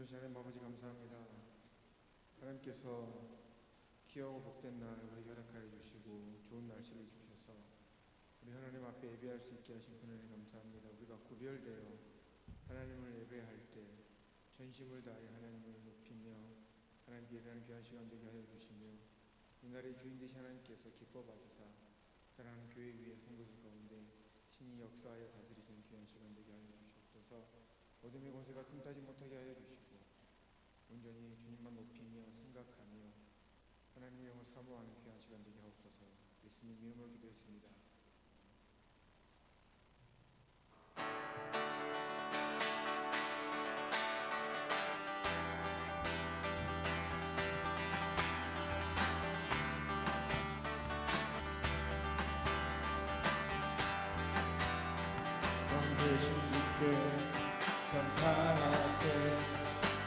전우시 하나님 아버지 감사합니다. 하나님께서 귀하고 복된 날 우리에게 허락하여 주시고 좋은 날씨를 주셔서 우리 하나님 앞에 예배할 수 있게 하신 하나님 감사합니다. 우리가 구별되어 하나님을 예배할 때 전심을 다해 하나님을 높이며 하나님께 예배하는 귀한 시간 되게 하여 주시며 이 날의 주인 되신 하나님께서 기뻐 받으사 사랑하는 교회 위에 성도들 가운데 신이 역사하여 다스리시는 귀한 시간 되게 하여 주시옵소서. 어둠의 권세가 틈타지 못하게 하여 주시고 온전히 주님만 높이며 생각하며 하나님의 영을 사모하는 귀한 시간 되게 하옵소서. 예수님 이름으로 기도했습니다. 왕되신 주께 감사하세.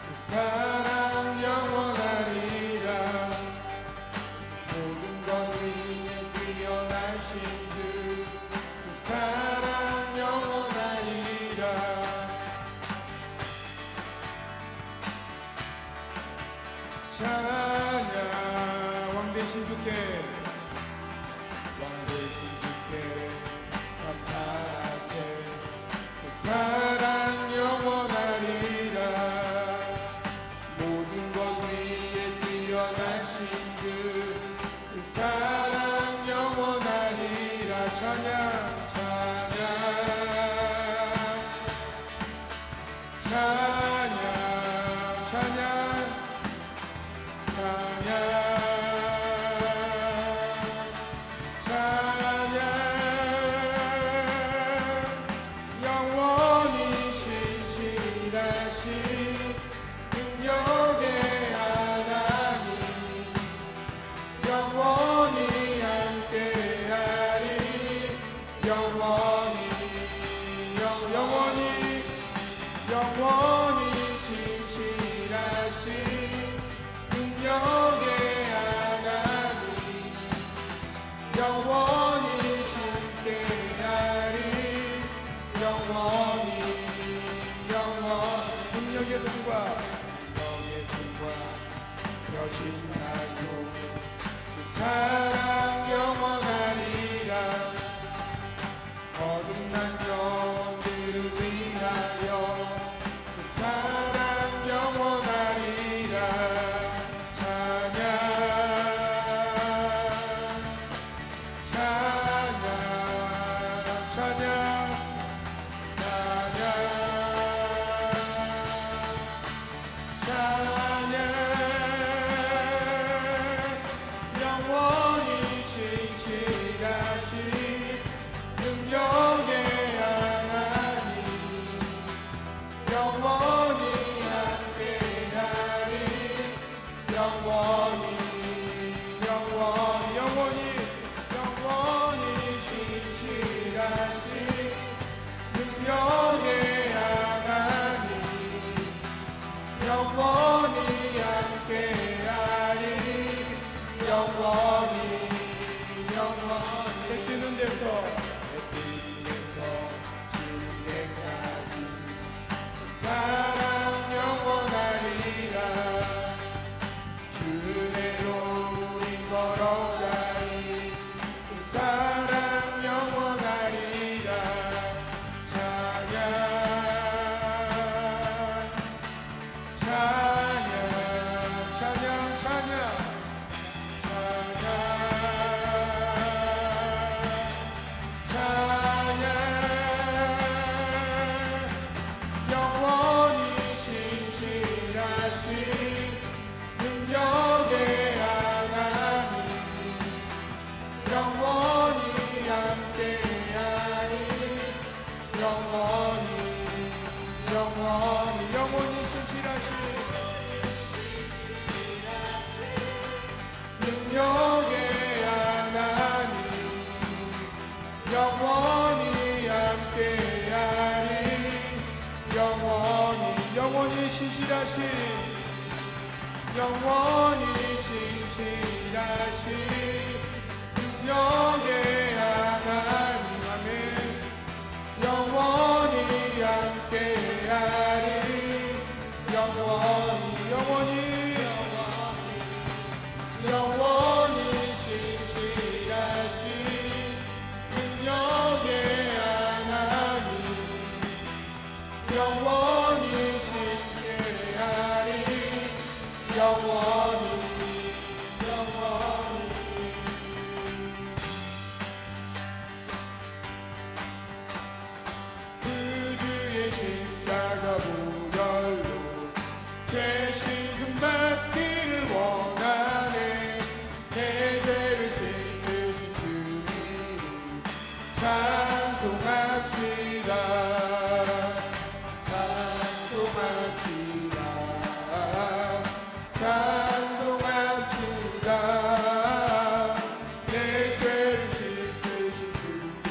그 사랑 영원하리라. 모든 것 위에 뛰어나신 주, 그 사랑 영원하리라. 찬양. 왕되신 주께 감사하세. 그 사랑 영원하리라. 모든 것 위에 뛰어나신 주, 그 사랑 영원하리라. 찬양 찬양 찬양 찬양 찬양 찬양. 영원히 신실하신 능력의 하나님, 영원히 함께하리. 영원히 신실하신 능력의 하나님, 영원히 함께하리. 영원히 능력의 손과 여신하고 그 사랑 영원하리라. 거듭난 영들을 위하여 그 사랑 영원하리라. 찬양 찬양 찬양 찬양. 영원히 신실하신 능력의 하나님, 영원히 함께하리. 영원히 신실하신 능력의 하나님, 영원히 함께하리. 영원히 해 뜨는 데서 지는 데까지 그 사랑 영원하리라. 주대로 우리 걸어가리. 그 사랑 영원하리라. 찬양 찬양 찬양 찬양 찬양. 영원히 신실하신 능력의 하나님, 영원히 함께하리. 영원히 신실하신 능력의 하나님, 영원히 함께하리. 영원히 신실하신 능력의 하나님. 아멘. 영원히 함께하리. 영원히 십자가 보혈로 죄 씻음 받기를 원하네. 내 죄를 씻으신 주님 찬송합시다. 찬송합시다. 찬송합시다. 내 죄를 씻으신 주님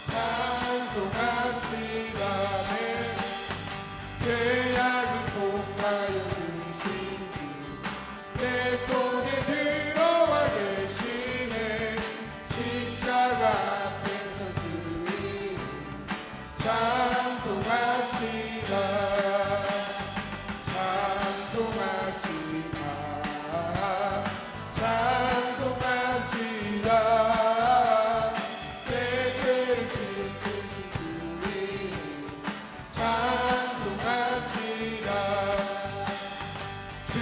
찬송합시다. 내 죄악을 속하여 주신 주 내 속에 들어와 계시네. 십자가 앞에 선 주님 찬송합시다. 찬송합시다. 찬송합시다. 내 죄를 씻으신 주님 찬송합시다. 주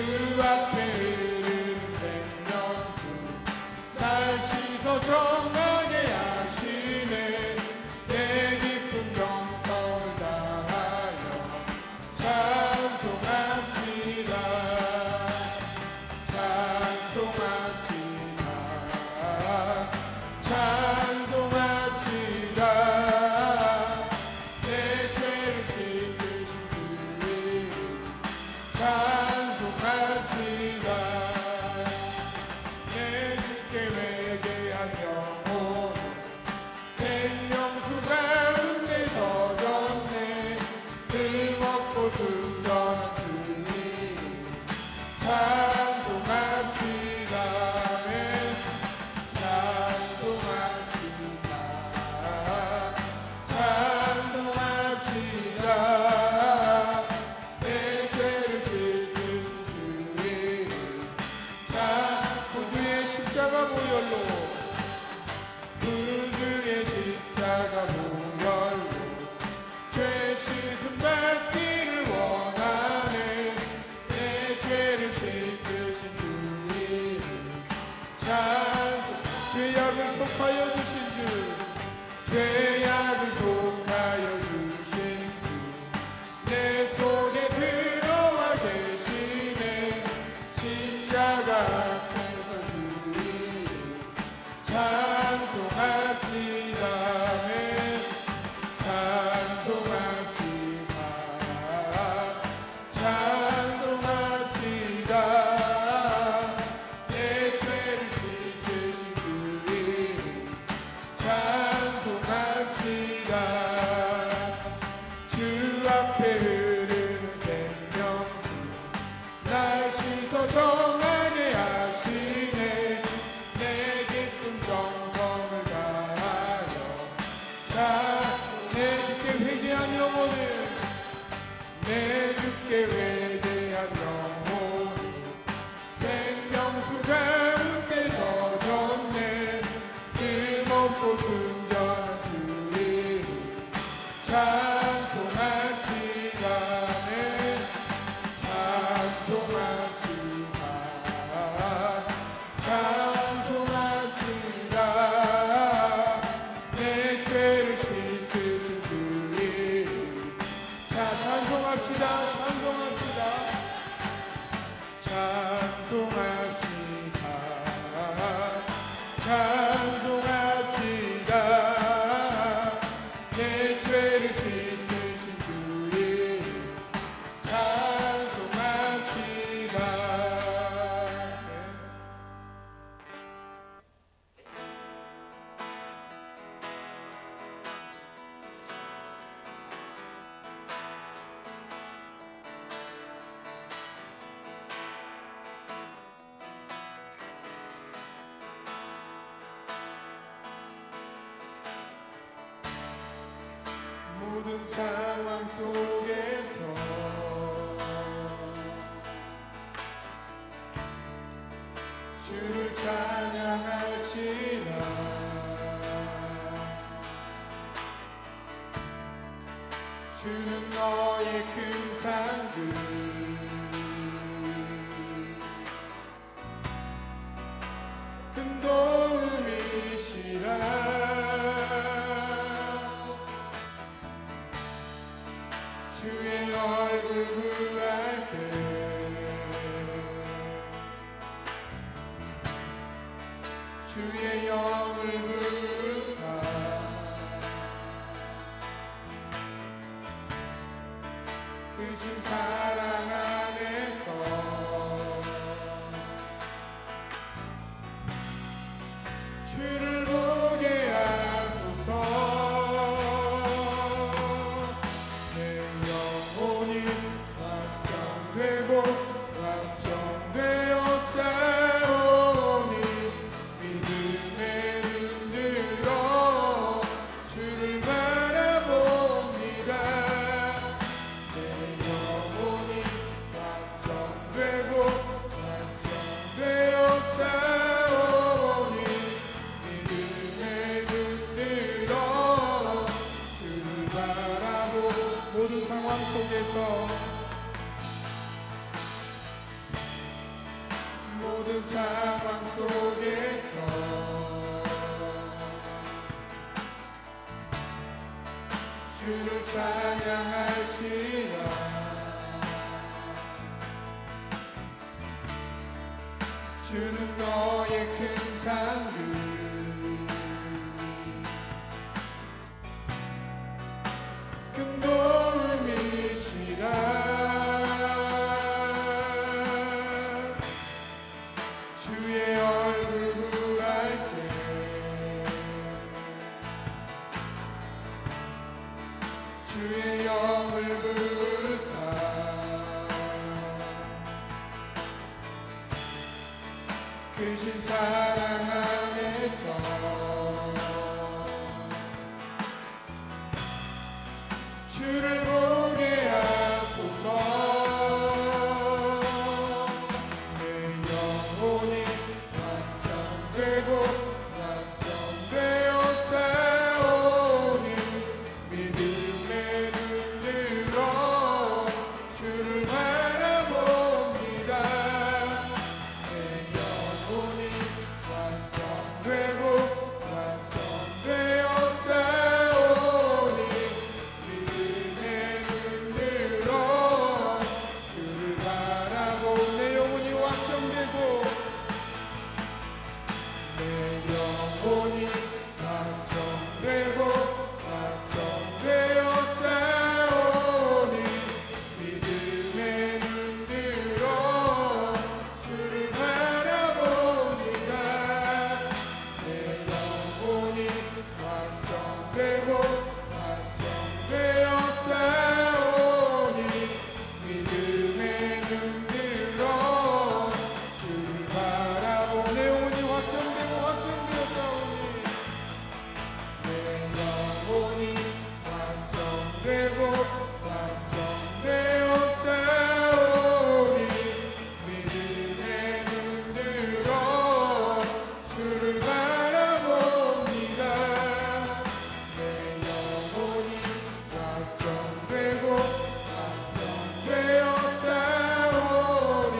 앞에 흐르는 생명수 날 씻어 정하게 하시네. 내 깊은 정성을 다하여 찬송합시다. 찬송합시다. 찬송합시다. 내 죄를 씻으신 주님 찬송합시다. 내 주께 회개한 영혼 생명수 가운데 젖었네. 흠없고 순전한 주님 찬송합시다. 찬송합시다. 찬송합시다. 내 죄를 씻으신 주님 구주의 십자가 보혈로 구주의 십자가 보혈로 죄 씻음 받기를 원하네. 내 죄를 씻으신 주님 찬송. 죄악을 속하여 주신 주 죄악을 속하여 주신 주 내 속에 들어와 계시네. 십자가 앞에서 주님 찬송합시다. 찬송합시다. 찬송합시다. 내 죄를 씻으신 주님 찬송합시다. 주 앞에 흐르는 생명수 날 씻어 정하게 하시네. 내 깊은 정성을 다하여 내 주께 회개한 영혼을 내 주께 회개한 영혼을 생명수 가운데 젖었네. 흠없고 순전한 주님 찬송합시다. 찬송합시다. 찬송합시다. 내 죄를 씻으신 주님 찬송합시다. 찬송합시다. 찬송합시다. 찬송합시다. 내 죄를 씻으신 주님 찬송합시다. 모든 상황 속에서 주를 찬양할지라. 주는 너의 큰 상급 큰 도움이시라. 주의 얼굴 구할 때 주의 영을 부으사 크신 사랑 안에서 주를 보게 하소서. 내 영혼이 확정되고 확정되어 싸우니 믿음에 눈들어 주를 바라봅니다. 내 영혼이 확정되고 확정되어 싸우니 믿음에 눈들어 주를 바라보. 모든 상황 속에서 모든 상황 속에서 주를 찬양할지라. 주는 너의 큰 상급 큰 도움이시라. 주의 얼굴 구할 때 주의 영을 부으사 크신 사랑 안에서 주를 보게 하소서. 내 영혼이 완전되고 완전되어 싸우니 믿음에 눈들어 주를 바라봅니다. 내 영혼이 완전되고 완전되어 싸우니 믿음에 눈들어 주를 바라보. 내 영혼이 완전되고 내 영혼이 완전되고 완전되어 싸우니 믿음에 눈들어 주를 바라봅니다. 내 영혼이 완전되고 완전되어 싸우니 믿음에 눈들어 주를 바라보. 내 영혼이 확정되고 확정되어 싸우니 내 영혼이 완전되고 완전되어 싸우니 믿음에 눈들어 주를 바라봅니다. 내 영혼이 완전되고 완전되어 싸우니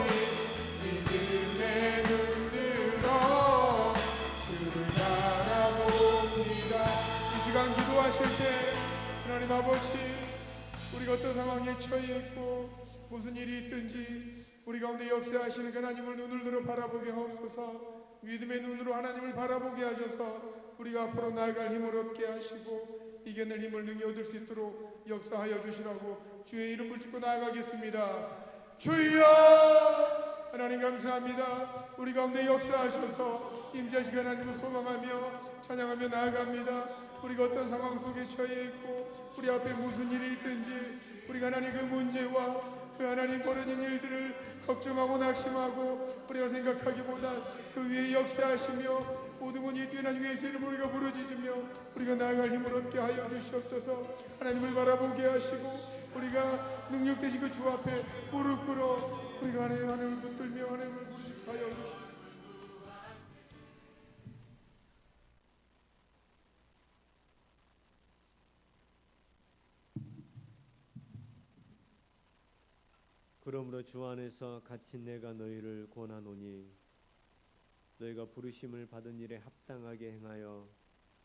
믿음에 눈들어 주를 바라봅니다. 이 시간 기도하실 때 하나님 아버지, 우리가 어떤 상황에 처해 있고 무슨 일이 있든지 우리 가운데 역사하시는 그 하나님을 눈을 들어 바라보게 하옵소서. 믿음의 눈으로 하나님을 바라보게 하셔서 우리가 앞으로 나아갈 힘을 얻게 하시고 이겨낼 힘을 능히 얻을 수 있도록 역사하여 주시라고 주의 이름을 짓고 나아가겠습니다. 주여, 하나님 감사합니다. 우리 가운데 역사하셔서 임재하시기 하나님을 소망하며 찬양하며 나아갑니다. 우리가 어떤 상황 속에 처해 있고 우리 앞에 무슨 일이 있든지 우리가 하나님 그 문제와 그 하나님 벌어진 일들을 걱정하고 낙심하고 우리가 생각하기보다 그 위에 역사하시며 모든 것이 뛰어난 예수 이름으로 우리가 부르짖으며 우리가 나아갈 힘을 얻게 하여 주시옵소서. 하나님을 바라보게 하시고 우리가 능력 되신 그 주 앞에 무릎 꿇어 우리가 하나님을 붙들며 하나님을 부르짖게 하여 주시옵소서. 그러므로 주 안에서 갇힌 내가 너희를 권하노니 너희가 부르심을 받은 일에 합당하게 행하여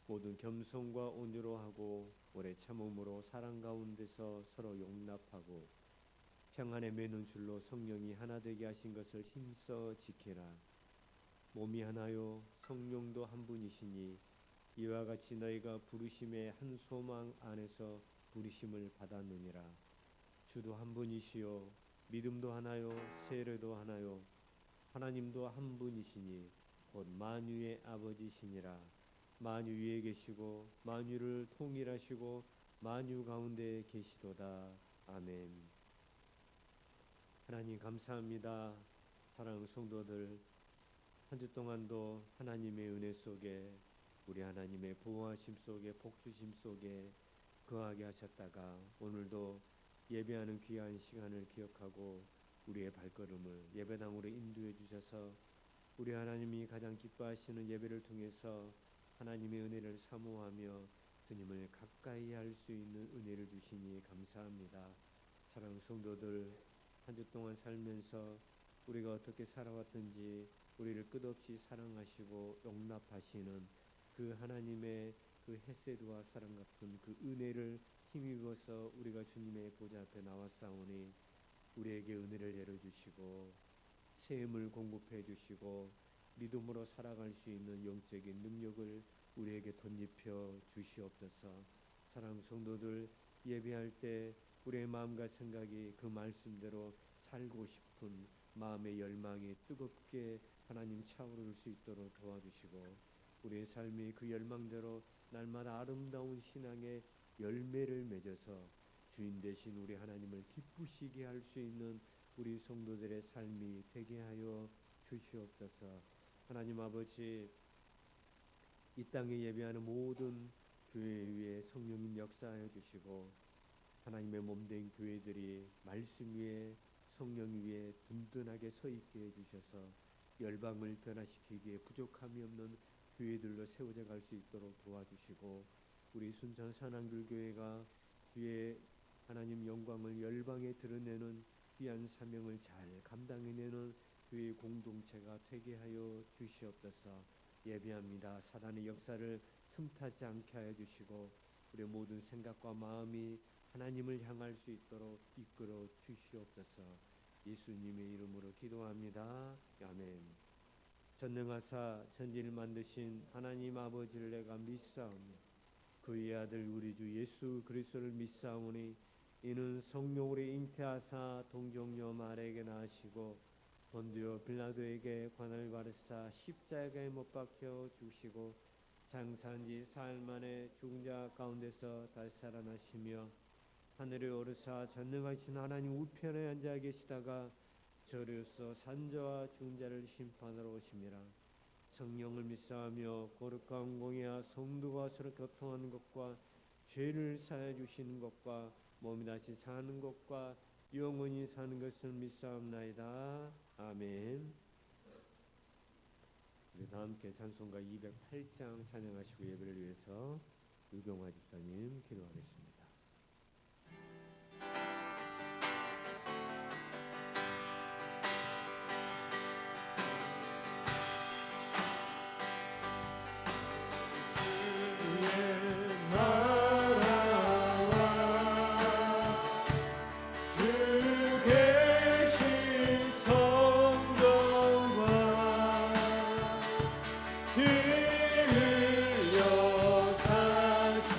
모든 겸손과 온유로 하고 오래 참음으로 사랑 가운데서 서로 용납하고 평안에 매는 줄로 성령이 하나 되게 하신 것을 힘써 지키라. 몸이 하나요 성령도 한 분이시니 이와 같이 너희가 부르심의 한 소망 안에서 부르심을 받았느니라. 주도 한 분이시요 믿음도 하나요 세례도 하나요 하나님도 한 분이시니 곧 만유의 아버지시니라. 만유 위에 계시고 만유를 통일하시고 만유 가운데 계시도다. 아멘. 하나님 감사합니다. 사랑하는 성도들, 한 주 동안도 하나님의 은혜 속에 우리 하나님의 보호하심 속에 복주심 속에 거하게 하셨다가 오늘도 예배하는 귀한 시간을 기억하고 우리의 발걸음을 예배당으로 인도해 주셔서 우리 하나님이 가장 기뻐하시는 예배를 통해서 하나님의 은혜를 사모하며 주님을 가까이 할 수 있는 은혜를 주시니 감사합니다. 사랑하는 성도들, 한 주 동안 살면서 우리가 어떻게 살아왔든지 우리를 끝없이 사랑하시고 용납하시는 그 하나님의 그 헤세드와 사랑 같은 그 은혜를 힘입어서 우리가 주님의 보좌 앞에 나왔사오니 우리에게 은혜를 내려주시고 세임을 공급해 주시고 믿음으로 살아갈 수 있는 영적인 능력을 우리에게 덧입혀 주시옵소서. 사랑하는 성도들, 예배할 때 우리의 마음과 생각이 그 말씀대로 살고 싶은 마음의 열망이 뜨겁게 하나님 차오를 수 있도록 도와주시고 우리의 삶이 그 열망대로 날마다 아름다운 신앙의 열매를 맺어서 주인 되신 우리 하나님을 기쁘시게 할 수 있는 우리 성도들의 삶이 되게 하여 주시옵소서. 하나님 아버지, 이 땅에 예배하는 모든 교회 위에 성령님 역사하여 주시고 하나님의 몸된 교회들이 말씀 위에 성령 위에 든든하게 서 있게 해주셔서 열방을 변화시키기에 부족함이 없는 교회들로 세워져 갈 수 있도록 도와주시고 우리 순천 산안글교회가 주의 하나님 영광을 열방에 드러내는 귀한 사명을 잘 감당해내는 교회 공동체가 되게 하여 주시옵소서. 예배합니다. 사단의 역사를 틈타지 않게 하여 주시고 우리의 모든 생각과 마음이 하나님을 향할 수 있도록 이끌어 주시옵소서. 예수님의 이름으로 기도합니다. 아멘. 전능하사 천지를 만드신 하나님 아버지를 내가 믿사오니 그의 아들 우리 주 예수 그리스도를 믿사오니 이는 성령으로 잉태하사 동정녀 마리아에게 나시고 본디오 빌라도에게 관을 받으사 십자가에 못 박혀 죽으시고 장사한 지 사흘 만에 죽은 자 가운데서 다시 살아나시며 하늘에 오르사 전능하신 하나님 우편에 앉아 계시다가 저리로서 산자와 죽은 자를 심판하러 오심이라. 성령을 믿사하며 거룩한 공의와 성도가 서로 교통하는 것과 죄를 사하여 주시는 것과 몸이 다시 사는 것과 영원히 사는 것을 믿사옵나이다. 아멘. 우리 다 함께 찬송가 208장 찬양하시고 예배를 위해서 유경화 집사님 기도하겠습니다. 흘려 사신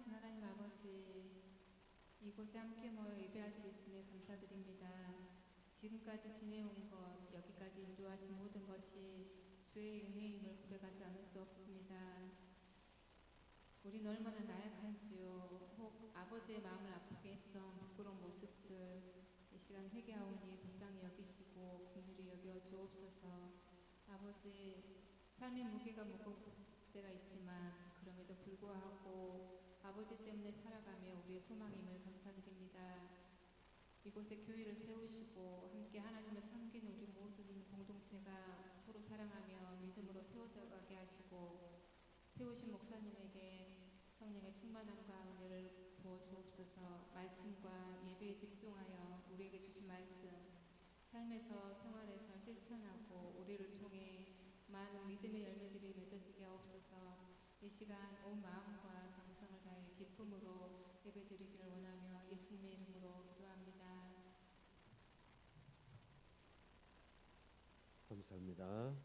전능하신 하나님 아버지, 이곳에 함께 모여 예배할 수 있음에 감사드립니다. 지금까지 지내온 것, 여기까지 인도하신 모든 것이 주의 은혜임을 고백하지 않을 수 없습니다. 우린 얼마나 나약한지요. 혹 아버지의 마음을 아프게 했던 부끄러운 모습들, 이 시간 회개하오니 불쌍히 여기시고 긍휼히 여겨 주옵소서. 아버지, 삶의 무게가 무거울 때가 있지만 그럼에도 불구하고 아버지 때문에 살아가며 우리의 소망임을 감사드립니다. 이곳에 교회를 세우시고 함께 하나님을 섬기는 우리 모든 공동체가 서로 사랑하며 믿음으로 세워져 가게 하시고 세우신 목사님에게 성령의 충만함과 은혜를 부어 주옵소서. 말씀과 예배에 집중하여 우리에게 주신 말씀 삶에서 생활에서 실천하고 우리를 통해 많은 믿음의 열매들이 맺어지게 하옵소서. 이 시간 온 마음과 정성을 다해 기쁨으로 예배드리기를 원하며 예수님의 이름으로 기도합니다. 감사합니다.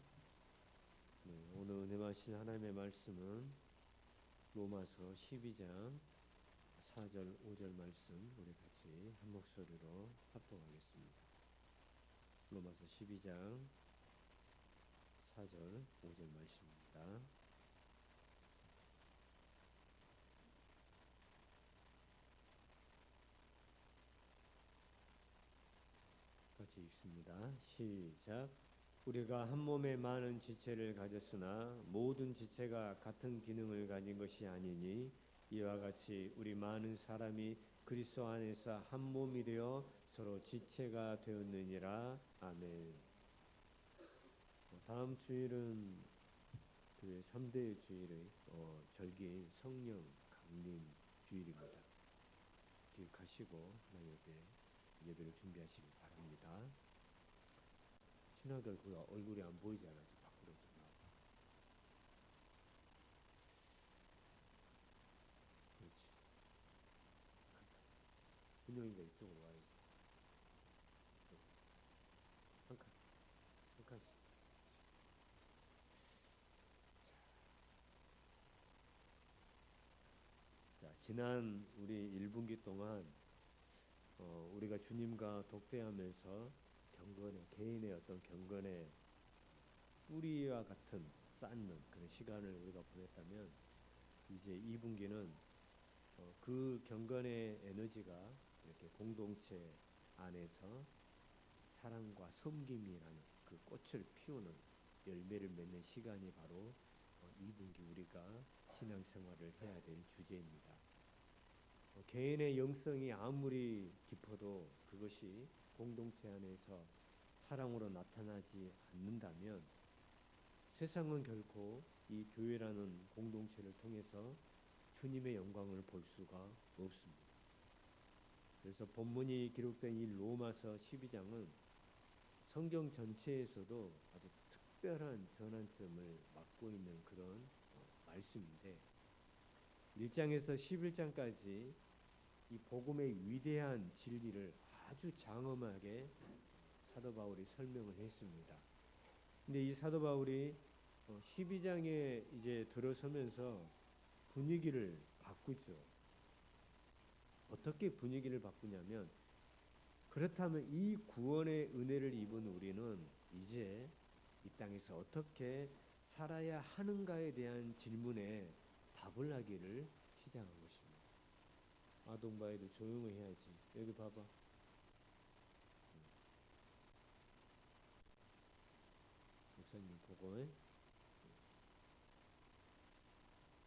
네, 오늘 은혜 마신 하나님의 말씀은 로마서 12장 4절 5절 말씀 우리 같이 한 목소리로 합독하겠습니다. 로마서 12장 4절 5절 말씀입니다. 같이 읽습니다. 시작. 우리가 한 몸에 많은 지체를 가졌으나 모든 지체가 같은 기능을 가진 것이 아니니 이와 같이 우리 많은 사람이 그리스도 안에서 한 몸이 되어 서로 지체가 되었느니라. 아멘. 다음 주일은 교회 3대 주일의 절기 성령 강림 주일입니다. 기억하시고 예배를 준비하시기 바랍니다. 신하들 그 얼굴이 안 보이잖아. 밖으로 좀 나와봐. 그렇지. 준영이가 이쪽으로 와야지. 한 칸, 한 칸씩. 자, 지난 우리 1분기 동안 우리가 주님과 독대하면서 개인의 어떤 경건의 뿌리와 같은 쌓는 그런 시간을 우리가 보냈다면 이제 2분기는 그 경건의 에너지가 이렇게 공동체 안에서 사랑과 섬김이라는 그 꽃을 피우는 열매를 맺는 시간이 바로 2분기 우리가 신앙생활을 해야 될 주제입니다. 개인의 영성이 아무리 깊어도 그것이 공동체 안에서 사랑으로 나타나지 않는다면 세상은 결코 이 교회라는 공동체를 통해서 주님의 영광을 볼 수가 없습니다. 그래서 본문이 기록된 이 로마서 12장은 성경 전체에서도 아주 특별한 전환점을 맞고 있는 그런 말씀인데 1장에서 11장까지 이 복음의 위대한 진리를 아주 장엄하게 사도 바울이 설명을 했습니다. 근데 이 사도 바울이 12장에 이제 들어서면서 분위기를 바꾸죠. 어떻게 분위기를 바꾸냐면 그렇다면 이 구원의 은혜를 입은 우리는 이제 이 땅에서 어떻게 살아야 하는가에 대한 질문에 답을 하기를 시작한 것입니다. 아동바이도 조용히 해야지. 여기 봐봐. 목사님 보고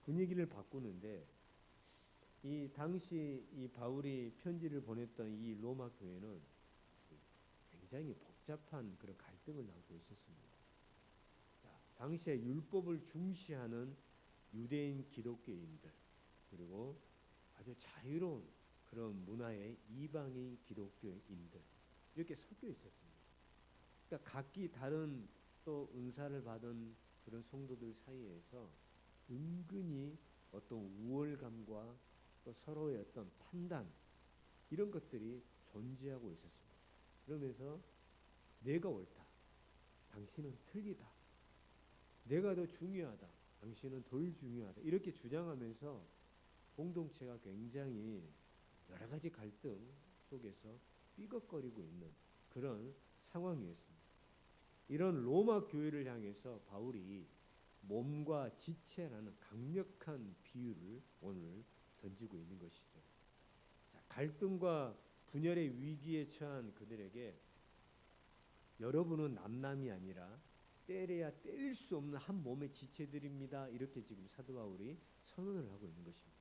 분위기를 바꾸는데 이 당시 이 바울이 편지를 보냈던 이 로마 교회는 굉장히 복잡한 그런 갈등을 안고 있었습니다. 자, 당시에 율법을 중시하는 유대인 기독교인들 그리고 아주 자유로운 그런 문화의 이방인 기독교인들 이렇게 섞여 있었습니다. 그러니까 각기 다른 또 은사를 받은 그런 성도들 사이에서 은근히 어떤 우월감과 또 서로의 어떤 판단 이런 것들이 존재하고 있었습니다. 그러면서 내가 옳다, 당신은 틀리다, 내가 더 중요하다, 당신은 덜 중요하다 이렇게 주장하면서 공동체가 굉장히 여러 가지 갈등 속에서 삐걱거리고 있는 그런 상황이었습니다. 이런 로마 교회를 향해서 바울이 몸과 지체라는 강력한 비유를 오늘 던지고 있는 것이죠. 자, 갈등과 분열의 위기에 처한 그들에게 여러분은 남남이 아니라 떼려야 뗄 수 없는 한 몸의 지체들입니다. 이렇게 지금 사도 바울이 선언을 하고 있는 것입니다.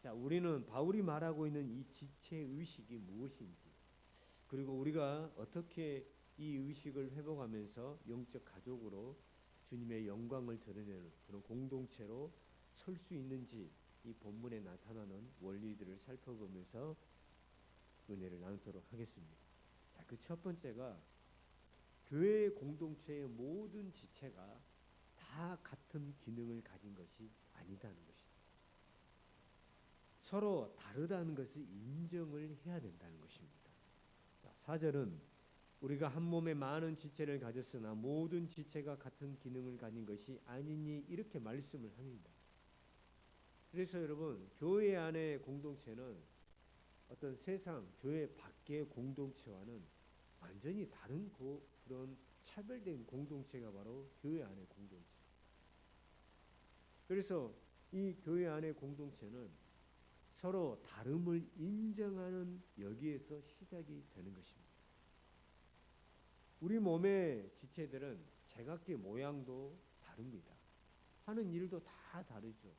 자, 우리는 바울이 말하고 있는 이 지체 의식이 무엇인지, 그리고 우리가 어떻게 이 의식을 회복하면서 영적 가족으로 주님의 영광을 드러내는 그런 공동체로 설 수 있는지, 이 본문에 나타나는 원리들을 살펴보면서 은혜를 나누도록 하겠습니다. 자, 그 첫 번째가 교회 공동체의 모든 지체가 다 같은 기능을 가진 것이 아니다는 것입니다. 서로 다르다는 것을 인정을 해야 된다는 것입니다. 자, 4절은 우리가 한 몸에 많은 지체를 가졌으나 모든 지체가 같은 기능을 가진 것이 아니니 이렇게 말씀을 합니다. 그래서 여러분, 교회 안의 공동체는 어떤 세상 교회 밖의 공동체와는 완전히 다른 그런 차별된 공동체가 바로 교회 안의 공동체. 그래서 이 교회 안의 공동체는 서로 다름을 인정하는 여기에서 시작이 되는 것입니다. 우리 몸의 지체들은 제각기 모양도 다릅니다. 하는 일도 다 다르죠.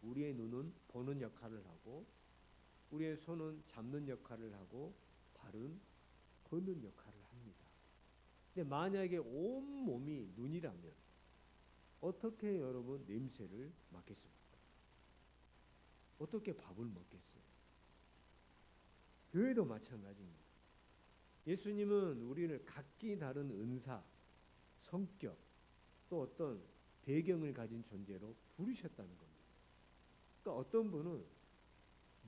우리의 눈은 보는 역할을 하고, 우리의 손은 잡는 역할을 하고, 발은 걷는 역할을 합니다. 근데 만약에 온 몸이 눈이라면 어떻게 여러분 냄새를 맡겠습니까? 어떻게 밥을 먹겠어요? 교회도 마찬가지입니다. 예수님은 우리를 각기 다른 은사, 성격, 또 어떤 배경을 가진 존재로 부르셨다는 겁니다. 그러니까 어떤 분은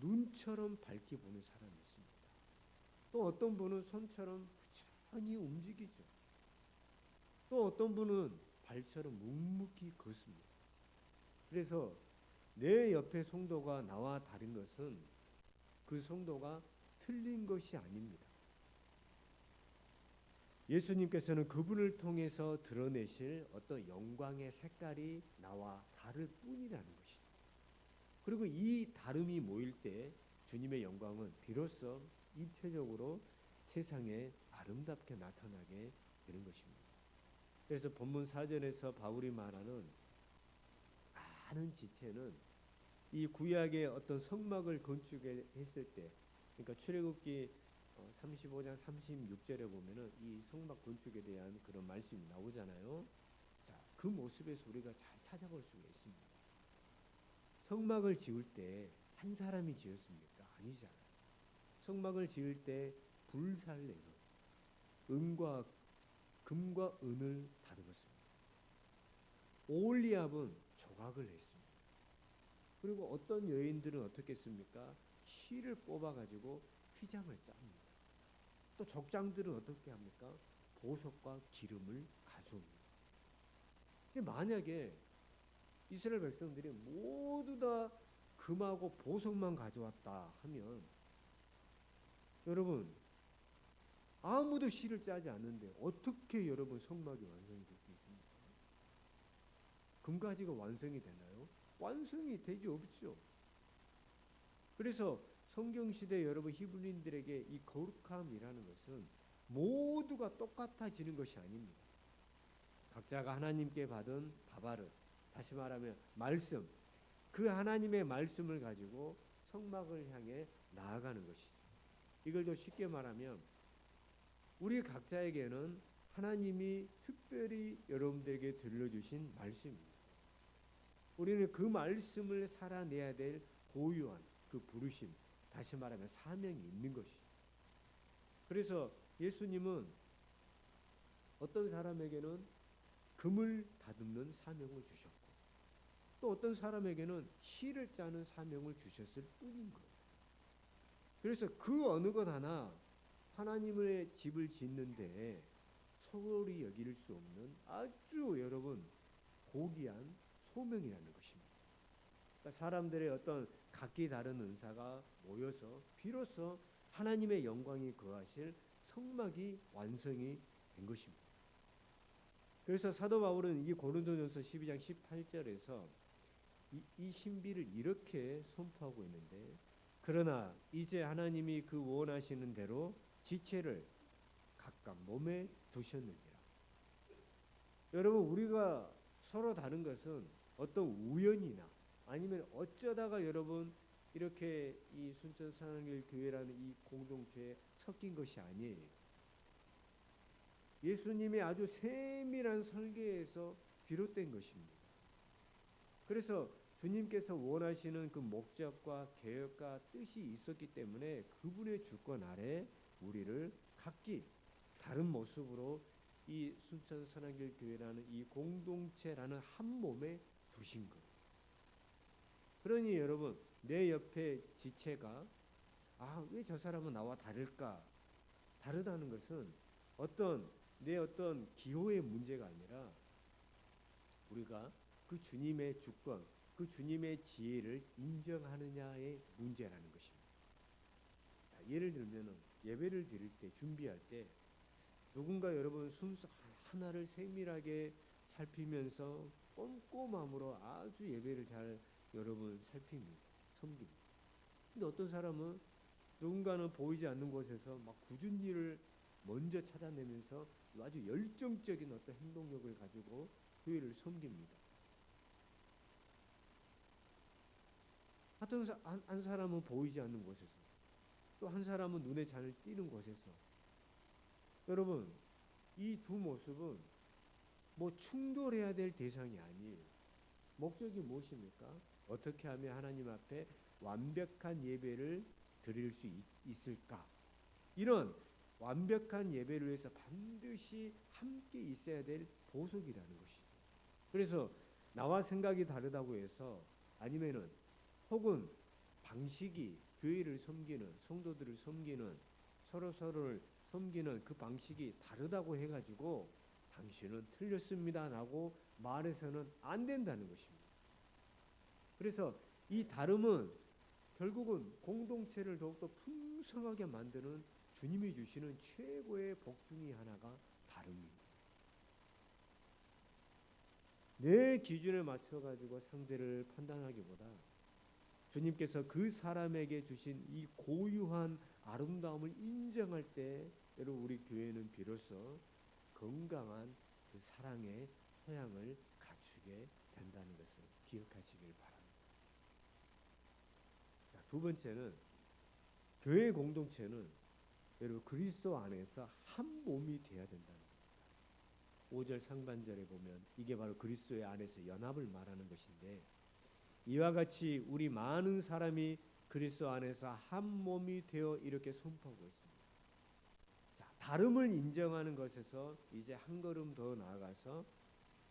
눈처럼 밝게 보는 사람이 있습니다. 또 어떤 분은 손처럼 부지런히 움직이죠. 또 어떤 분은 발처럼 묵묵히 걷습니다. 그래서 내 옆에 성도가 나와 다른 것은 그 성도가 틀린 것이 아닙니다. 예수님께서는 그분을 통해서 드러내실 어떤 영광의 색깔이 나와 다를 뿐이라는 것이죠. 그리고 이 다름이 모일 때 주님의 영광은 비로소 입체적으로 세상에 아름답게 나타나게 되는 것입니다. 그래서 본문 4절에서 바울이 말하는 많은 지체는 이 구약의 어떤 성막을 건축했을 때, 그러니까 출애굽기 35장 36절에 보면은 이 성막 건축에 대한 그런 말씀이 나오잖아요. 자, 그 모습에서 우리가 잘 찾아볼 수가 있습니다. 성막을 지을 때 한 사람이 지었습니까? 아니잖아요. 성막을 지을 때 불살레로 금과 은을 다듬었습니다. 오홀리압은 조각을 했습니다. 그리고 어떤 여인들은 어떻게 했습니까? 실을 뽑아가지고 휘장을 짭니다. 또 족장들은 어떻게 합니까? 보석과 기름을 가져옵니다. 근데 만약에 이스라엘 백성들이 모두 다 금하고 보석만 가져왔다 하면, 여러분 아무도 실을 짜지 않는데 어떻게 여러분 성막이 완성이 될 수 있습니까? 금 가지고 완성이 되나요? 완성이 되지 없죠. 그래서 성경시대 여러분 히브리인들에게 이 거룩함이라는 것은 모두가 똑같아지는 것이 아닙니다. 각자가 하나님께 받은 바바르, 다시 말하면 말씀, 그 하나님의 말씀을 가지고 성막을 향해 나아가는 것이죠. 이걸 더 쉽게 말하면 우리 각자에게는 하나님이 특별히 여러분들에게 들려주신 말씀입니다. 우리는 그 말씀을 살아내야 될 고유한 그 부르심, 다시 말하면 사명이 있는 것이죠. 그래서 예수님은 어떤 사람에게는 금을 다듬는 사명을 주셨고, 또 어떤 사람에게는 실을 짜는 사명을 주셨을 뿐인 거예요. 그래서 그 어느 것 하나 하나님의 집을 짓는데 소홀히 여길 수 없는 아주 여러분 고귀한 소명이라는 것입니다. 그러니까 사람들의 어떤 각기 다른 은사가 모여서 비로소 하나님의 영광이 거하실 성막이 완성이 된 것입니다. 그래서 사도 바울은 이 고린도전서 12장 18절에서 이 신비를 이렇게 선포하고 있는데, 그러나 이제 하나님이 그 원하시는 대로 지체를 각각 몸에 두셨느니라. 여러분, 우리가 서로 다른 것은 어떤 우연이나 아니면 어쩌다가 여러분 이렇게 이 순천 사랑길 교회라는 이 공동체에 섞인 것이 아니에요. 예수님의 아주 세밀한 설계에서 비롯된 것입니다. 그래서 주님께서 원하시는 그 목적과 계획과 뜻이 있었기 때문에 그분의 주권 아래 우리를 각기 다른 모습으로 이 순천 사랑길 교회라는 이 공동체라는 한 몸에 두신 거예요. 그러니 여러분, 내 옆에 지체가 왜 저 사람은 나와 다를까? 다르다는 것은 내 어떤 기호의 문제가 아니라 우리가 그 주님의 주권, 그 주님의 지혜를 인정하느냐의 문제라는 것입니다. 자, 예를 들면은 예배를 드릴 때, 준비할 때 누군가 여러분 순서 하나를 세밀하게 살피면서 꼼꼼함으로 아주 예배를 잘 여러분 살핍니다. 섬깁니다. 근데 어떤 사람은 누군가는 보이지 않는 곳에서 막 굳은 일을 먼저 찾아내면서 아주 열정적인 어떤 행동력을 가지고 교회를 섬깁니다. 한 사람은 보이지 않는 곳에서, 또 한 사람은 눈에 잘 띄는 곳에서. 여러분, 이 두 모습은 뭐 충돌해야 될 대상이 아니에요. 목적이 무엇입니까? 어떻게 하면 하나님 앞에 완벽한 예배를 드릴 수 있을까? 이런 완벽한 예배를 위해서 반드시 함께 있어야 될 보석이라는 것이죠. 그래서 나와 생각이 다르다고 해서, 아니면은 혹은 방식이 교회를 섬기는, 성도들을 섬기는, 서로를 섬기는 그 방식이 다르다고 해가지고 당신은 틀렸습니다라고 말해서는 안 된다는 것입니다. 그래서 이 다름은 결국은 공동체를 더욱더 풍성하게 만드는 주님이 주시는 최고의 복 중의 하나가 다릅니다. 내 기준에 맞춰가지고 상대를 판단하기보다 주님께서 그 사람에게 주신 이 고유한 아름다움을 인정할 때, 여러분, 우리 교회는 비로소 건강한 그 사랑의 토양을 갖추게 된다는 것을 기억하시길 바랍니다. 자, 두 번째는 교회 공동체는 여러분 그리스도 안에서 한 몸이 되어야 된다는 겁니다. 5절 상반절에 보면 이게 바로 그리스도의 안에서 연합을 말하는 것인데, 이와 같이 우리 많은 사람이 그리스도 안에서 한 몸이 되어 이렇게 선포하고 있습니다. 자, 다름을 인정하는 것에서 이제 한 걸음 더 나아가서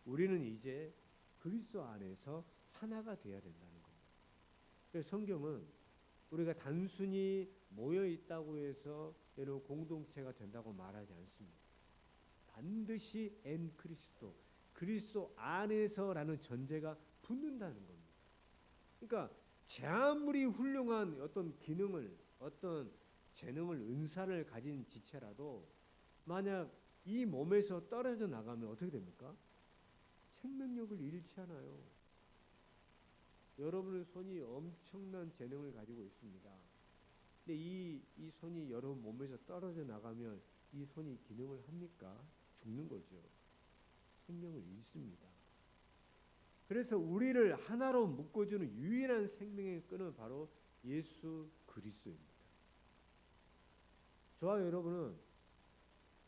우리는 이제 그리스도 안에서 하나가 되어야 된다는 겁니다. 그래서 성경은 우리가 단순히 모여 있다고 해서 여러분 공동체가 된다고 말하지 않습니다. 반드시 엔 그리스도, 그리스도 안에서라는 전제가 붙는다는 겁니다. 그러니까 제 아무리 훌륭한 어떤 기능을, 어떤 재능을, 은사를 가진 지체라도 만약 이 몸에서 떨어져 나가면 어떻게 됩니까? 생명력을 잃지 않아요. 여러분의 손이 엄청난 재능을 가지고 있습니다. 근데 이 손이 여러분 몸에서 떨어져 나가면 이 손이 기능을 합니까? 죽는 거죠. 생명을 잃습니다. 그래서 우리를 하나로 묶어주는 유일한 생명의 끈은 바로 예수 그리스도입니다. 저와 여러분은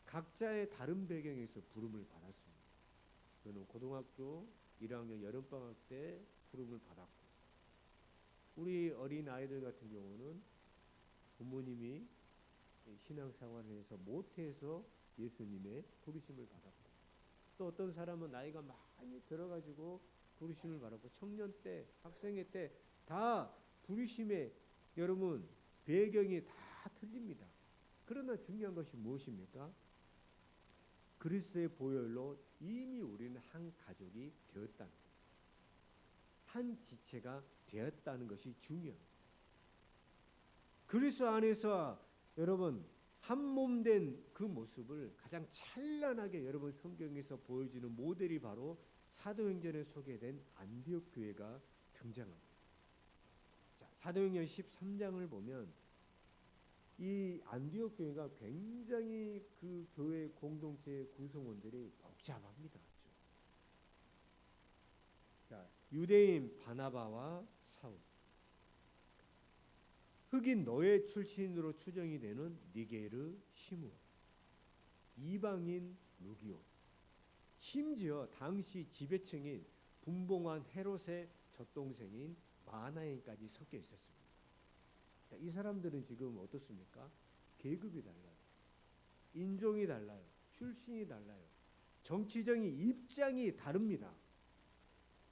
각자의 다른 배경에서 부름을 받았습니다. 저는 고등학교 1학년 여름방학 때 부름을 받았고, 우리 어린 아이들 같은 경우는 부모님이 신앙생활을 해서 모태에서 예수님의 부르심을 받았고, 또 어떤 사람은 나이가 많이 들어가지고 부르심을 받았고, 청년 때, 학생회 때 다 부르심의 여러분 배경이 다 틀립니다. 그러나 중요한 것이 무엇입니까? 그리스도의 보혈로 이미 우리는 한 가족이 되었다는 겁니다. 한 지체가 되었다는 것이 중요합니다. 그리스도 안에서 여러분 한 몸 된 그 모습을 가장 찬란하게 여러분 성경에서 보여주는 모델이 바로 사도행전에 소개된 안디옥 교회가 등장합니다. 자, 사도행전 13장을 보면 이 안디옥 교회가 굉장히 그 교회 공동체 구성원들이 복잡합니다. 자, 유대인 바나바와 사울, 흑인 노예 출신으로 추정이 되는 니게르 시므온, 이방인 루기오, 심지어 당시 지배층인 분봉한 헤롯의 젖동생인 마나엔까지 섞여 있었습니다. 자, 이 사람들은 지금 어떻습니까? 계급이 달라요. 인종이 달라요. 출신이 달라요. 정치적인 입장이 다릅니다.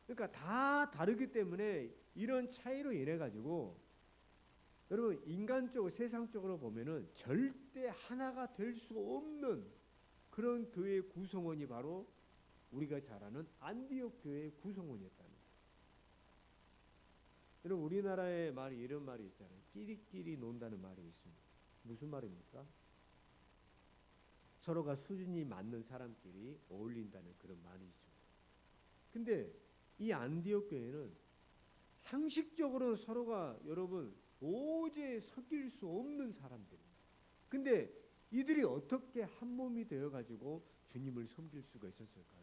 그러니까 다 다르기 때문에 이런 차이로 인해 가지고 여러분 인간적으로 세상적으로 보면은 절대 하나가 될 수 없는 그런 교회 구성원이 바로 우리가 잘 아는 안디옥 교회 구성원이었다는 거예요. 여러분 우리나라의 말이 이런 말이 있잖아요. 끼리끼리 논다는 말이 있습니다. 무슨 말입니까? 서로가 수준이 맞는 사람끼리 어울린다는 그런 말이 있습니다. 근데 이 안디옥 교회는 상식적으로는 서로가 여러분 도저히 섞일 수 없는 사람들입니다. 근데 이들이 어떻게 한 몸이 되어 가지고 주님을 섬길 수가 있었을까요?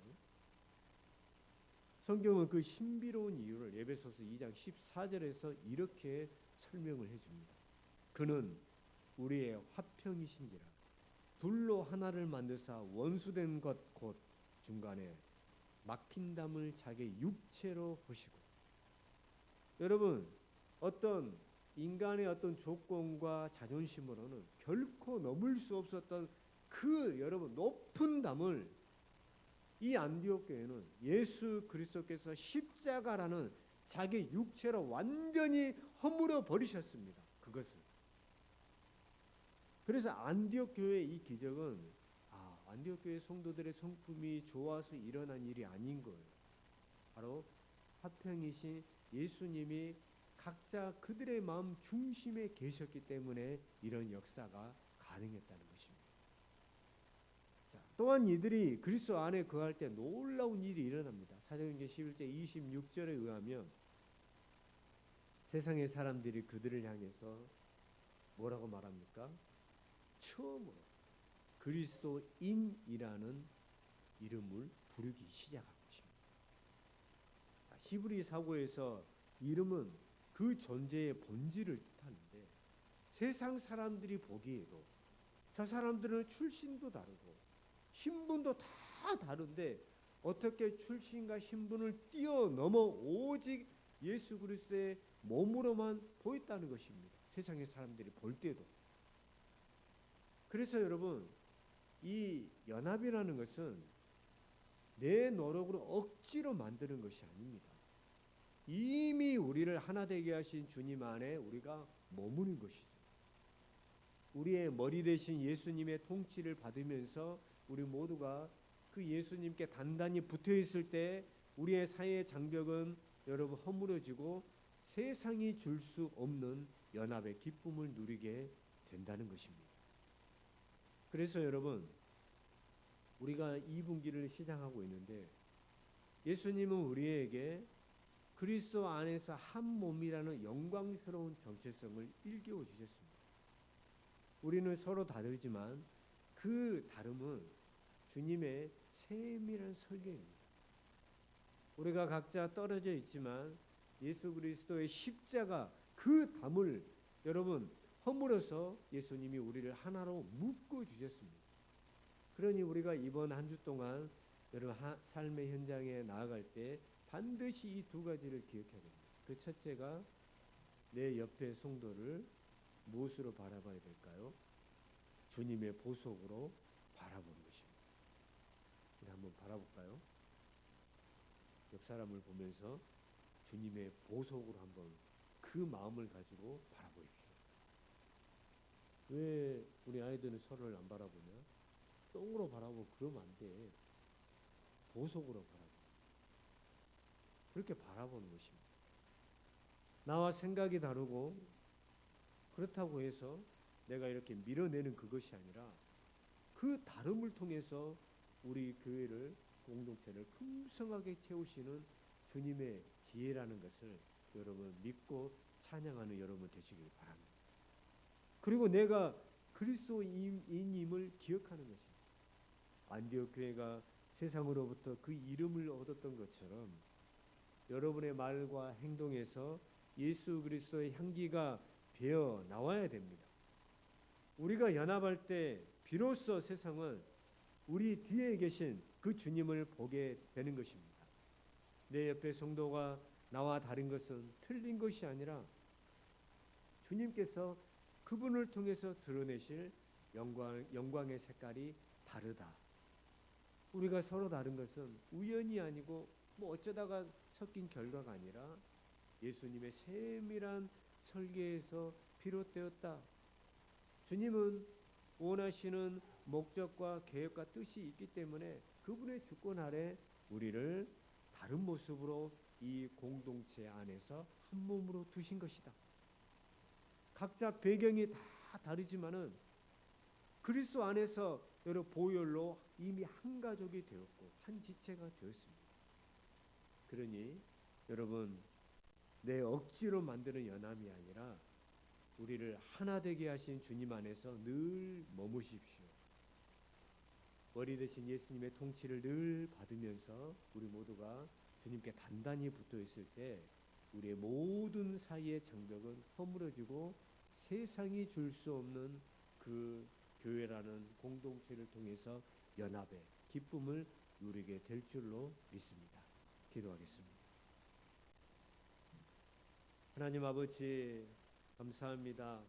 성경은 그 신비로운 이유를 에베소서 2장 14절에서 이렇게 설명을 해줍니다. 그는 우리의 화평이신지라 둘로 하나를 만드사 원수된 것 곧 중간에 막힌 담을 자기 육체로 보시고, 여러분 어떤 인간의 어떤 조건과 자존심으로는 결코 넘을 수 없었던 그 여러분 높은 담을 이 안디옥 교회는 예수 그리스도께서 십자가라는 자기 육체로 완전히 허물어 버리셨습니다. 그것을. 그래서 안디옥 교회의 이 기적은 안디옥 교회 성도들의 성품이 좋아서 일어난 일이 아닌 거예요. 바로 화평이신 예수님이 각자 그들의 마음 중심에 계셨기 때문에 이런 역사가 가능했다는 것입니다. 자, 또한 이들이 그리스도 안에 거할 때 놀라운 일이 일어납니다. 사도행전 11장 26절에 의하면 세상의 사람들이 그들을 향해서 뭐라고 말합니까? 처음으로 그리스도인이라는 이름을 부르기 시작한 것입니다. 히브리 사고에서 이름은 그 존재의 본질을 뜻하는데 세상 사람들이 보기에도 저 사람들은 출신도 다르고 신분도 다 다른데 어떻게 출신과 신분을 뛰어넘어 오직 예수 그리스도의 몸으로만 보였다는 것입니다. 세상의 사람들이 볼 때도. 그래서 여러분 이 연합이라는 것은 내 노력으로 억지로 만드는 것이 아닙니다. 이미 우리를 하나 되게 하신 주님 안에 우리가 머무는 것이죠. 우리의 머리 대신 예수님의 통치를 받으면서 우리 모두가 그 예수님께 단단히 붙어 있을 때 우리의 사회의 장벽은 여러분 허물어지고 세상이 줄 수 없는 연합의 기쁨을 누리게 된다는 것입니다. 그래서 여러분 우리가 2분기를 시작하고 있는데 예수님은 우리에게 그리스도 안에서 한 몸이라는 영광스러운 정체성을 일깨워 주셨습니다. 우리는 서로 다르지만 그 다름은 주님의 세밀한 설계입니다. 우리가 각자 떨어져 있지만 예수 그리스도의 십자가 그 담을 여러분 허물어서 예수님이 우리를 하나로 묶어 주셨습니다. 그러니 우리가 이번 한 주 동안 여러분 삶의 현장에 나아갈 때 반드시 이 두 가지를 기억해야 됩니다. 그 첫째가 내 옆의 성도를 무엇으로 바라봐야 될까요? 주님의 보석으로 바라보는 것입니다. 우리 한번 바라볼까요? 옆 사람을 보면서 주님의 보석으로 한번 그 마음을 가지고 바라보십시오. 왜 우리 아이들은 서로를 안 바라보냐? 똥으로 바라보고 그러면 안 돼. 보석으로 바라보. 그렇게 바라보는 것입니다. 나와 생각이 다르고 그렇다고 해서 내가 이렇게 밀어내는 그것이 아니라 그 다름을 통해서 우리 교회를 공동체를 풍성하게 채우시는 주님의 지혜라는 것을 여러분 믿고 찬양하는 여러분 되시길 바랍니다. 그리고 내가 그리스도인임을 기억하는 것입니다. 안디옥 교회가 세상으로부터 그 이름을 얻었던 것처럼 여러분의 말과 행동에서 예수 그리스도의 향기가 배어 나와야 됩니다. 우리가 연합할 때 비로소 세상은 우리 뒤에 계신 그 주님을 보게 되는 것입니다. 내 옆에 성도가 나와 다른 것은 틀린 것이 아니라 주님께서 그분을 통해서 드러내실 영광의 색깔이 다르다. 우리가 서로 다른 것은 우연이 아니고 뭐 어쩌다가 섞인 결과가 아니라 예수님의 세밀한 설계에서 비롯되었다. 주님은 원하시는 목적과 계획과 뜻이 있기 때문에 그분의 주권 아래 우리를 다른 모습으로 이 공동체 안에서 한 몸으로 두신 것이다. 각자 배경이 다 다르지만은 그리스도 안에서 여러분 보혈로 이미 한 가족이 되었고 한 지체가 되었습니다. 그러니 여러분 내 억지로 만드는 연합이 아니라 우리를 하나 되게 하신 주님 안에서 늘 머무십시오. 머리 대신 예수님의 통치를 늘 받으면서 우리 모두가 주님께 단단히 붙어 있을 때 우리의 모든 사이의 장벽은 허물어지고 세상이 줄 수 없는 그 교회라는 공동체를 통해서 연합의 기쁨을 누리게 될 줄로 믿습니다. 기도하겠습니다. 하나님 아버지 감사합니다.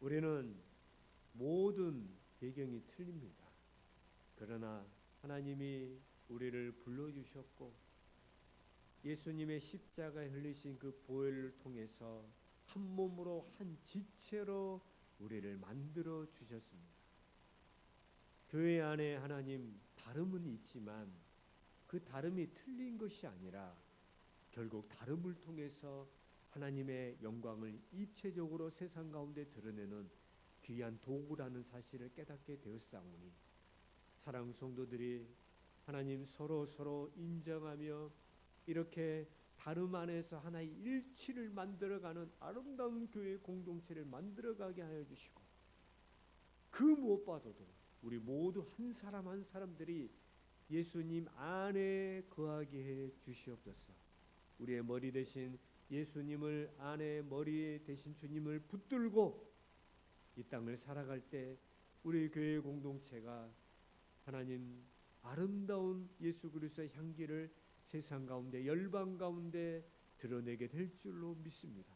우리는 모든 배경이 틀립니다. 그러나 하나님이 우리를 불러주셨고 예수님의 십자가에 흘리신 그 보혈을 통해서 한 몸으로 한 지체로 우리를 만들어 주셨습니다. 교회 안에 하나님 다름은 있지만 그 다름이 틀린 것이 아니라 결국 다름을 통해서 하나님의 영광을 입체적으로 세상 가운데 드러내는 귀한 도구라는 사실을 깨닫게 되었사오니 사랑 성도들이 하나님 서로 인정하며 이렇게 다름 안에서 하나의 일치를 만들어가는 아름다운 교회 공동체를 만들어가게 하여 주시고 그 무엇보다도 우리 모두 한 사람 한 사람들이 예수님 안에 거하게 해 주시옵소서. 우리의 머리 대신 예수님을 안에 머리 대신 주님을 붙들고 이 땅을 살아갈 때 우리 교회 공동체가 하나님 아름다운 예수 그리스도의 향기를 세상 가운데 열방 가운데 드러내게 될 줄로 믿습니다.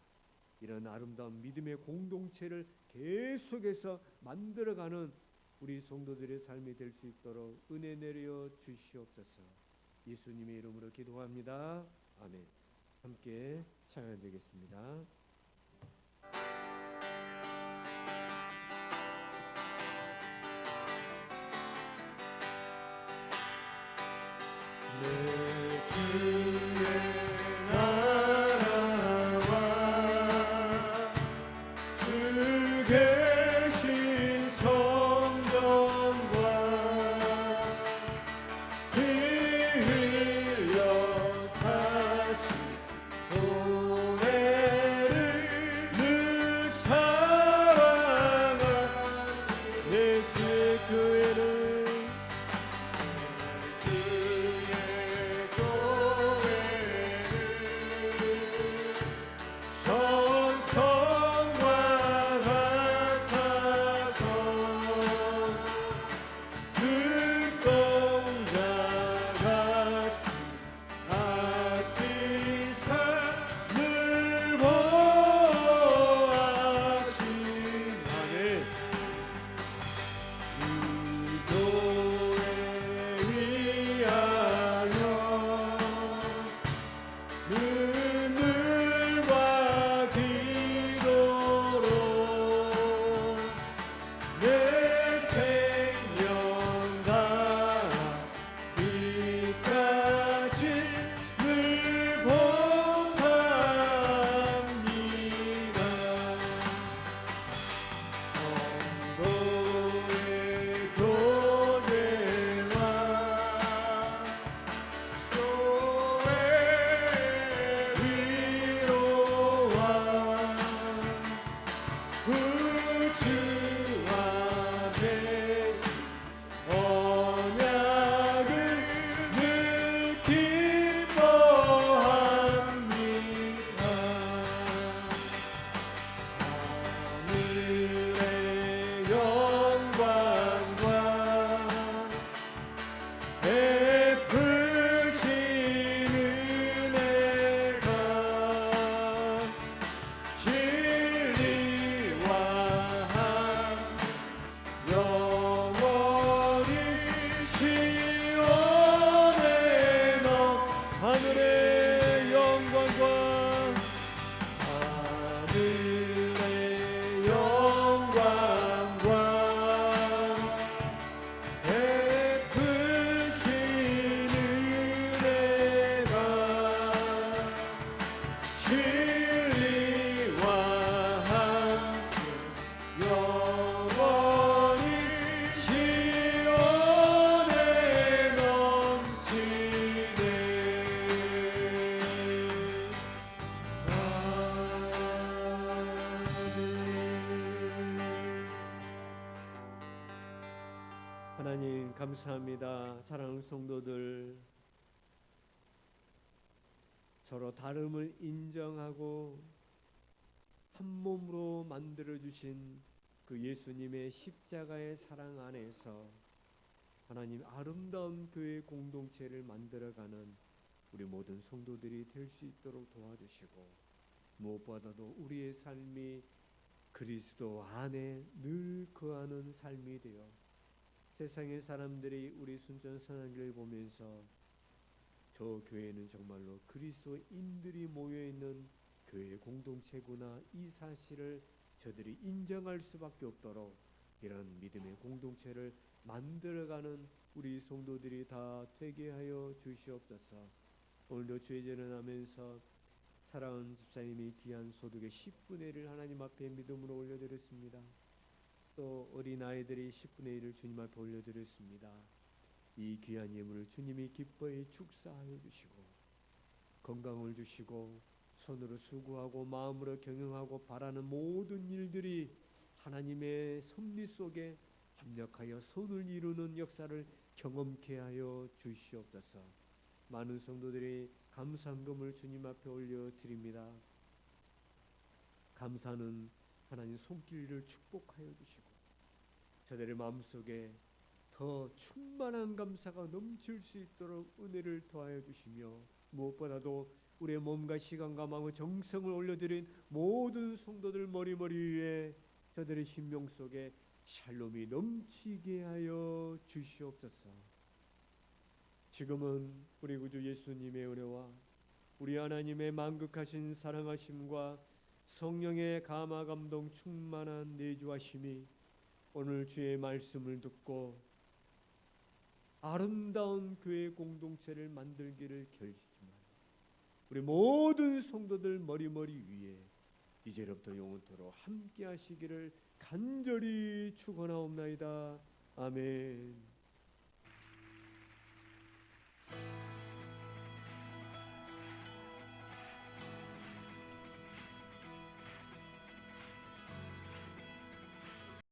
이런 아름다운 믿음의 공동체를 계속해서 만들어가는 우리 성도들의 삶이 될 수 있도록 은혜 내려 주시옵소서. 예수님의 이름으로 기도합니다. 아멘. 함께 찬양드리겠습니다. 내 주의 나라와 주 계신 성전과 피 흘려 사신 교회를 늘 사랑한 내 주의 교회를 늘 감사합니다. 사랑하는 성도들, 서로 다름을 인정하고 한 몸으로 만들어 주신 그 예수님의 십자가의 사랑 안에서 하나님 아름다운 교회 공동체를 만들어가는 우리 모든 성도들이 될 수 있도록 도와주시고, 무엇보다도 우리의 삶이 그리스도 안에 늘 거하는 삶이 되어 세상의 사람들이 우리 순전선한 보면서 저 교회는 정말로 그리스도인들이 모여있는 교회 공동체구나, 이 사실을 저들이 인정할 수밖에 없도록 이런 믿음의 공동체를 만들어가는 우리 성도들이 다 되게 하여 주시옵소서. 오늘도 주의 제를 하면서 사랑하는 집사님이 귀한 소득의 10분의 1을 하나님 앞에 믿음으로 올려드렸습니다. 또 어린아이들이 10분의 1을 주님 앞에 올려드렸습니다. 이 귀한 예물을 주님이 기뻐히 축사하여 주시고 건강을 주시고 손으로 수고하고 마음으로 경영하고 바라는 모든 일들이 하나님의 섭리 속에 합력하여 손을 이루는 역사를 경험케 하여 주시옵소서. 많은 성도들이 감사금을 주님 앞에 올려드립니다. 감사는 하나님 손길을 축복하여 주시고 저들의 마음속에 더 충만한 감사가 넘칠 수 있도록 은혜를 더하여 주시며, 무엇보다도 우리의 몸과 시간과 마음과 정성을 올려드린 모든 성도들 머리머리 위에 저들의 심령 속에 샬롬이 넘치게 하여 주시옵소서. 지금은 우리 구주 예수님의 은혜와 우리 하나님의 만극하신 사랑하심과 성령의 감화 감동 충만한 내주하심이 오늘 주의 말씀을 듣고 아름다운 교회 공동체를 만들기를 결심한 우리 모든 성도들 머리머리 위에 이제부터 영원토록 함께 하시기를 간절히 축원하옵나이다. 아멘.